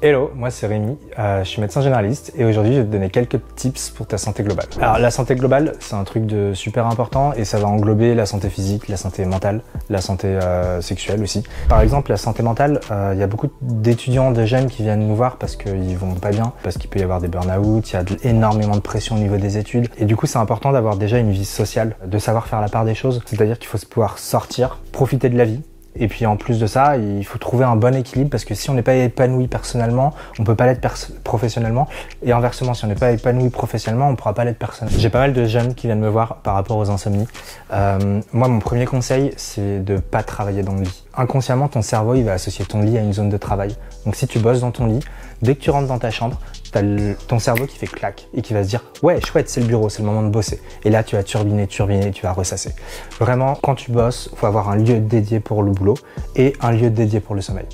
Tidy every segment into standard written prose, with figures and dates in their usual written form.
Hello, moi c'est Rémi, je suis médecin généraliste et aujourd'hui je vais te donner quelques tips pour ta santé globale. Alors la santé globale c'est un truc de super important et ça va englober la santé physique, la santé mentale, la santé sexuelle aussi. Par exemple la santé mentale, il y a beaucoup d'étudiants, de jeunes qui viennent nous voir parce qu'ils vont pas bien, parce qu'il peut y avoir des burn-out, il y a énormément de pression au niveau des études et du coup c'est important d'avoir déjà une vie sociale, de savoir faire la part des choses, c'est-à-dire qu'il faut pouvoir sortir, profiter de la vie. Et puis en plus de ça, il faut trouver un bon équilibre parce que si on n'est pas épanoui personnellement, on peut pas l'être professionnellement. Et inversement, si on n'est pas épanoui professionnellement, on pourra pas l'être personnellement. J'ai pas mal de jeunes qui viennent me voir par rapport aux insomnies. Moi, mon premier conseil, c'est de pas travailler dans le lit. Inconsciemment, ton cerveau, il va associer ton lit à une zone de travail. Donc si tu bosses dans ton lit, dès que tu rentres dans ta chambre, t'as ton cerveau qui fait clac et qui va se dire « Ouais, chouette, c'est le bureau, c'est le moment de bosser ». Et là, tu vas turbiner, tu vas ressasser. Vraiment, quand tu bosses, il faut avoir un lieu dédié pour le boulot et un lieu dédié pour le sommeil.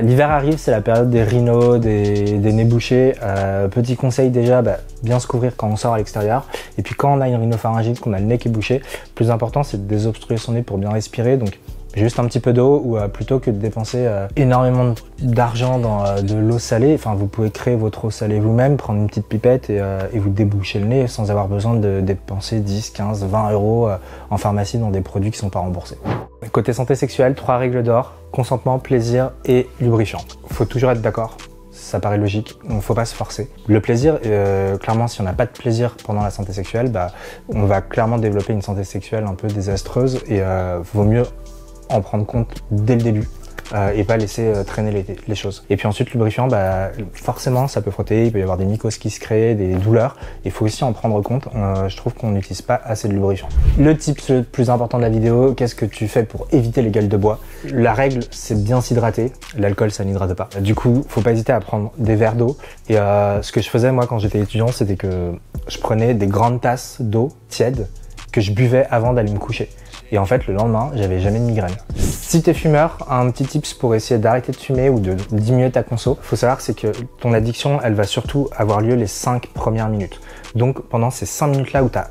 L'hiver arrive, c'est la période des rhinos, des nez bouchés. Petit conseil déjà, bien se couvrir quand on sort à l'extérieur. Et puis quand on a une rhinopharyngite, qu'on a le nez qui est bouché, le plus important, c'est de désobstruer son nez pour bien respirer. Donc, juste un petit peu d'eau ou plutôt que de dépenser énormément d'argent dans de l'eau salée, enfin vous pouvez créer votre eau salée vous-même, prendre une petite pipette et vous déboucher le nez sans avoir besoin de dépenser 10, 15, 20 euros en pharmacie dans des produits qui sont pas remboursés. Côté santé sexuelle, 3 règles d'or, consentement, plaisir et lubrifiant. Faut toujours être d'accord. Ça paraît logique, donc faut pas se forcer. Le plaisir, clairement, si on n'a pas de plaisir pendant la santé sexuelle, on va clairement développer une santé sexuelle un peu désastreuse et vaut mieux en prendre compte dès le début et pas laisser traîner les choses. Et puis ensuite, lubrifiant, forcément, ça peut frotter, il peut y avoir des mycoses qui se créent, des douleurs. Il faut aussi en prendre compte. Je trouve qu'on n'utilise pas assez de lubrifiant. Le tip le plus important de la vidéo, qu'est-ce que tu fais pour éviter les gueules de bois? La règle, c'est bien s'hydrater. L'alcool, ça n'hydrate pas. Du coup, faut pas hésiter à prendre des verres d'eau. Et ce que je faisais, moi, quand j'étais étudiant, c'était que je prenais des grandes tasses d'eau tiède que je buvais avant d'aller me coucher. Et en fait, le lendemain, j'avais jamais de migraine. Si t'es fumeur, un petit tips pour essayer d'arrêter de fumer ou de diminuer ta conso, faut savoir c'est que ton addiction, elle va surtout avoir lieu les 5 premières minutes. Donc pendant ces 5 minutes-là où t'as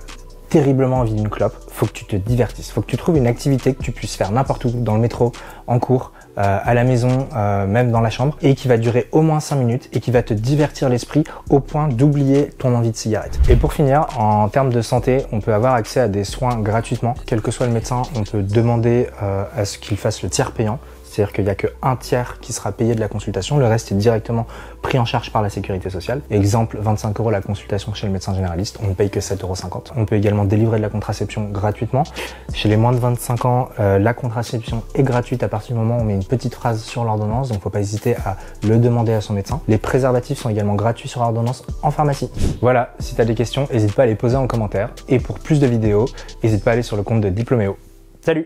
terriblement envie d'une clope, faut que tu te divertisses. Faut que tu trouves une activité que tu puisses faire n'importe où, dans le métro, en cours, à la maison, même dans la chambre, et qui va durer au moins 5 minutes et qui va te divertir l'esprit au point d'oublier ton envie de cigarette. Et pour finir, en termes de santé, on peut avoir accès à des soins gratuitement. Quel que soit le médecin, on peut demander à ce qu'il fasse le tiers payant. C'est-à-dire qu'il n'y a qu'un tiers qui sera payé de la consultation, le reste est directement pris en charge par la sécurité sociale. Exemple, 25 € la consultation chez le médecin généraliste, on ne paye que 7,50 €. On peut également délivrer de la contraception gratuitement. Chez les moins de 25 ans, la contraception est gratuite à partir du moment où on met une petite phrase sur l'ordonnance, donc faut pas hésiter à le demander à son médecin. Les préservatifs sont également gratuits sur ordonnance en pharmacie. Voilà, si tu as des questions, n'hésite pas à les poser en commentaire. Et pour plus de vidéos, n'hésite pas à aller sur le compte de Diploméo. Salut!